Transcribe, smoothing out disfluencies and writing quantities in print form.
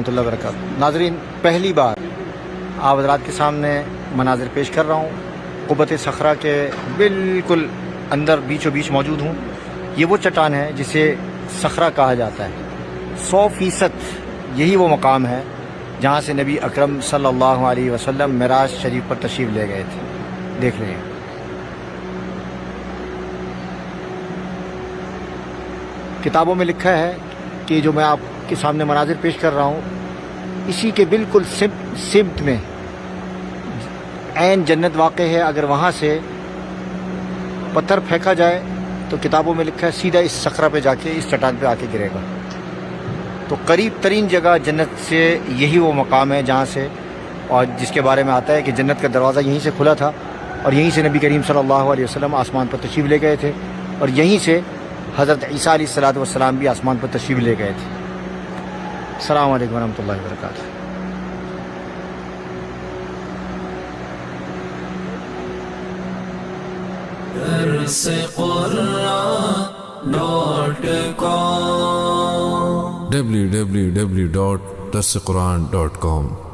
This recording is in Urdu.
ورحمۃ اللہ وبرکاتہ۔ ناظرین، پہلی بار آپ حضرات کے سامنے مناظر پیش کر رہا ہوں، قبۃ صخرہ کے بالکل اندر بیچوں بیچ موجود ہوں۔ یہ وہ چٹان ہے جسے صخرہ کہا جاتا ہے۔ 100% یہی وہ مقام ہے جہاں سے نبی اکرم صلی اللہ علیہ وسلم معراج شریف پر تشریف لے گئے تھے۔ دیکھ لیں، کتابوں میں لکھا ہے کہ جو میں آپ کے سامنے مناظر پیش کر رہا ہوں، اسی کے بالکل سمت میں عین جنت واقع ہے۔ اگر وہاں سے پتھر پھینکا جائے تو کتابوں میں لکھا ہے سیدھا اس صخرہ پہ جا کے، اس چٹان پہ آ کے گرے گا۔ تو قریب ترین جگہ جنت سے یہی وہ مقام ہے جہاں سے، اور جس کے بارے میں آتا ہے کہ جنت کا دروازہ یہیں سے کھلا تھا، اور یہیں سے نبی کریم صلی اللہ علیہ وسلم آسمان پر تشریف لے گئے تھے، اور یہیں سے حضرت عیسیٰ علیہ السلام بھی آسمان پر تشریف لے گئے تھے۔ السلام علیکم ورحمۃ اللہ وبرکاتہ۔ www.darsequran.com